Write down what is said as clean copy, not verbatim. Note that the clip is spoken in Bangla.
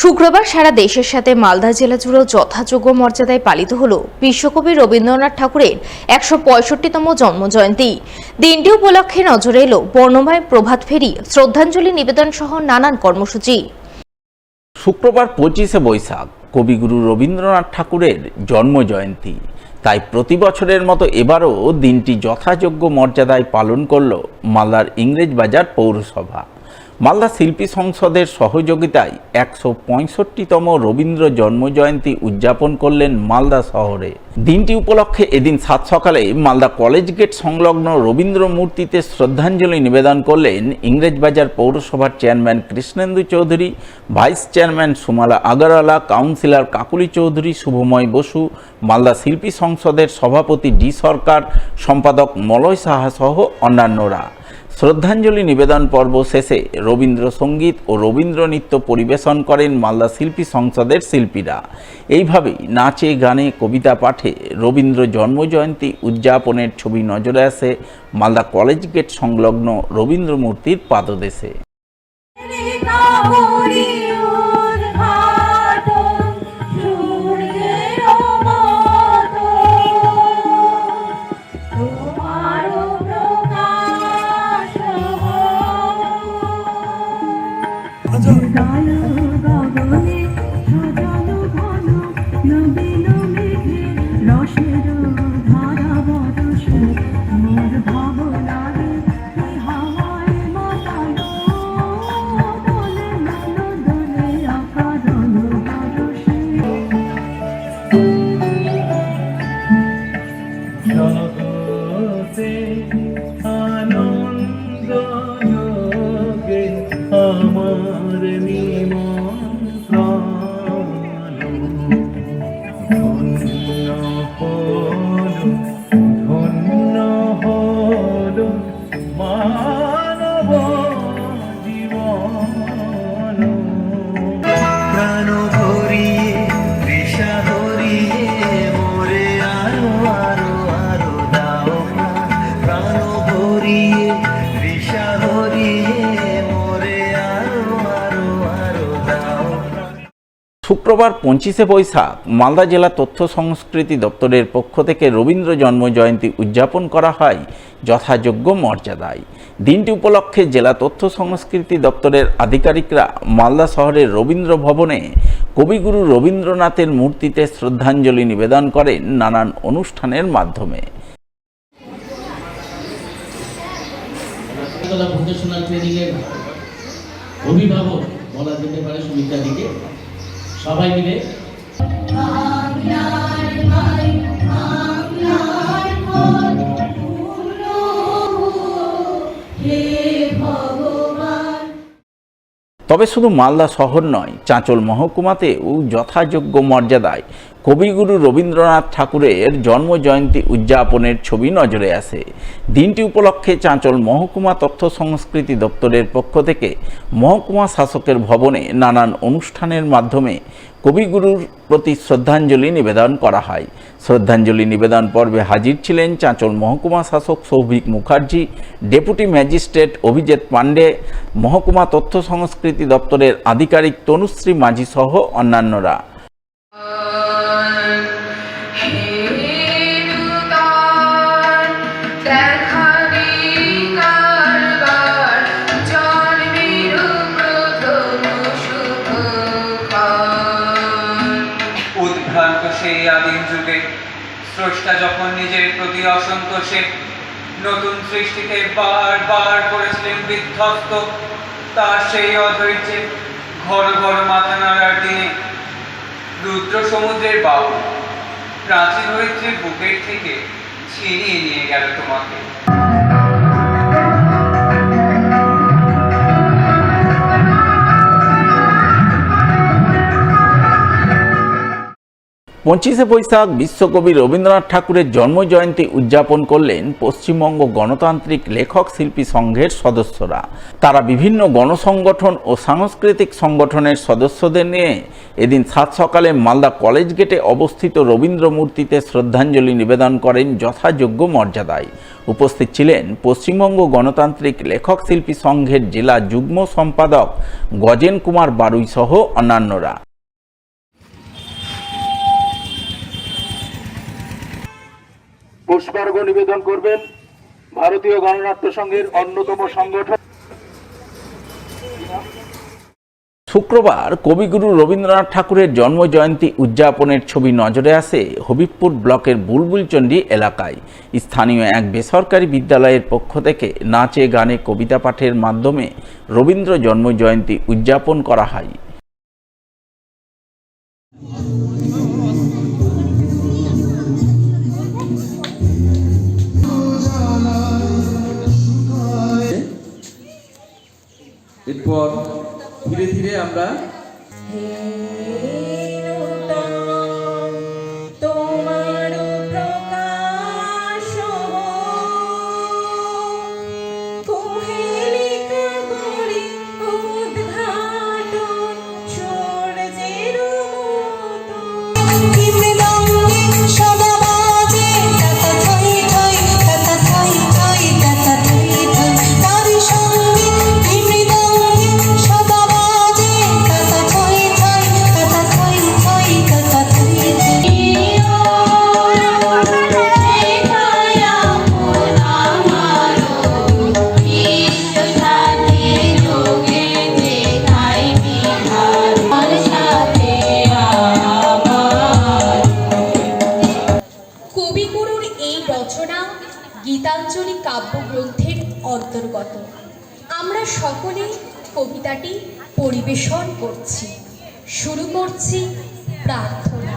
শুক্রবার সারা দেশের সাথে মালদা জেলা জুড়েও যথাযোগ্য মর্যাদায় পালিত হল বিশ্বকবি রবীন্দ্রনাথ ঠাকুরের ১৬৫তম জন্মজয়ন্তী। দিনটি উপলক্ষে নজরে এলো বর্ণময় প্রভাত ফেরি, শ্রদ্ধাঞ্জলি নিবেদন সহ নানান কর্মসূচি। শুক্রবার ২৫শে বৈশাখ কবিগুরু রবীন্দ্রনাথ ঠাকুরের জন্মজয়ন্তী, তাই প্রতি বছরের মতো এবারও দিনটি যথাযোগ্য মর্যাদায় পালন করল মালদার ইংরেজবাজার পৌরসভা। মালদা শিল্পী সংসদের সহযোগিতায় ১৬৫তম রবীন্দ্র জন্মজয়ন্তী উদযাপন করলেন মালদা শহরে। দিনটি উপলক্ষে এদিন সাত সকালে মালদা কলেজ গেট সংলগ্ন রবীন্দ্র মূর্তিতে শ্রদ্ধাঞ্জলি নিবেদন করলেন ইংরেজবাজার পৌরসভার chairman Krishnendu Chowdhury, vice chairman Sumala Agarwala, councillor Kakuli Chowdhury, Subhamoy Basu, Malda শিল্পী সংসদের সভাপতি ডি সরকার, সম্পাদক মলয় সাহা সহ অন্যান্যরা। শ্রদ্ধাঞ্জলি নিবেদন পর্ব শেষে রবীন্দ্রসঙ্গীত ও রবীন্দ্র নৃত্য পরিবেশন করেন মালদা শিল্পী সংসদের শিল্পীরা। এইভাবেই নাচে গানে কবিতা পাঠে রবীন্দ্র জন্মজয়ন্তী উদযাপনের ছবি নজরে আসে মালদা কলেজ গেট সংলগ্ন রবীন্দ্র মূর্তির পাদদেশে। শুক্রবার ২৫শে বৈশাখ মালদা জেলা তথ্য সংস্কৃতি দপ্তরের পক্ষ থেকে রবীন্দ্র জন্মজয়ন্তী উদযাপন করা হয় যথাযোগ্য মর্যাদায়। দিনটি উপলক্ষে জেলা তথ্য সংস্কৃতি দপ্তরের আধিকারিকরা মালদা শহরের রবীন্দ্র ভবনে কবিগুরু রবীন্দ্রনাথের মূর্তিতে শ্রদ্ধাঞ্জলি নিবেদন করেন নানান অনুষ্ঠানের মাধ্যমে। অভিভাবক বলা যেতে পারে সুমিতা দিকে সবাই মিলে তবে শুধু মালদা শহর নয়, চাঁচল মহকুমাতেও যথাযোগ্য মর্যাদায় কবিগুরু রবীন্দ্রনাথ ঠাকুরের জন্মজয়ন্তী উদযাপনের ছবি নজরে আসে। দিনটি উপলক্ষে চাঁচল মহকুমা তথ্য সংস্কৃতি দপ্তরের পক্ষ থেকে মহকুমা শাসকের ভবনে নানান অনুষ্ঠানের মাধ্যমে কবিগুরুর প্রতি শ্রদ্ধাঞ্জলি নিবেদন করা হয়। শ্রদ্ধাঞ্জলি নিবেদন পর্বে হাজির ছিলেন চাঁচল মহকুমা শাসক সৌভিক মুখার্জি, ডেপুটি ম্যাজিস্ট্রেট অভিজিৎ পাণ্ডে, মহকুমা তথ্য সংস্কৃতি দপ্তরের আধিকারিক তনুশ্রী মাঝি সহ অন্যান্যরা। সেই আদিম যুগে স্রষ্টা যখন নিজের প্রতি অসন্তোষে নতুন সৃষ্টিতে বারবার করেছিলেন বিধ্বস্ত, তার সেই অধৈর্যে ঘর ঘর মাথা নাড়ার দিনে রুদ্র সমুদ্রের বাবু প্রাচীন ধরিত্রীর বুকের থেকে ছিনিয়ে নিয়ে গেল তোমাকে। 25শে বৈশাখ বিশ্বকবি রবীন্দ্রনাথ ঠাকুরের জন্মজয়ন্তী উদযাপন করলেন পশ্চিমবঙ্গ গণতান্ত্রিক লেখক শিল্পী সংঘের সদস্যরা। তারা বিভিন্ন গণসংগঠন ও সাংস্কৃতিক সংগঠনের সদস্যদের নিয়ে এদিন সাত সকালে মালদা কলেজ গেটে অবস্থিত রবীন্দ্র মূর্তিতে শ্রদ্ধাঞ্জলি নিবেদন করেন যথাযোগ্য মর্যাদায়। উপস্থিত ছিলেন পশ্চিমবঙ্গ গণতান্ত্রিক লেখক শিল্পী সংঘের জেলা যুগ্ম সম্পাদক গজেন কুমার বারুই সহ অন্যান্যরা। পুষ্পার্ঘ্য নিবেদন করবেন ভারতীয় গণনাট্য সংঘের অন্যতম সংগঠন। শুক্রবার কবিগুরু রবীন্দ্রনাথ ঠাকুরের জন্মজয়ন্তী উদযাপনের ছবি নজরে আসে হবিবপুর ব্লকের বুলবুলচন্ডী এলাকায়। স্থানীয় এক বেসরকারি বিদ্যালয়ের পক্ষ থেকে নাচে গানে কবিতা পাঠের মাধ্যমে রবীন্দ্র জন্মজয়ন্তী উদযাপন করা হয়। এরপর ধীরে ধীরে আমরা গীতাঞ্জলি কাব্যগ্রন্থের অন্তর্গত। আমরা সকলে কবিতাটি পরিবেশন করছি। শুরু করছি প্রার্থনা।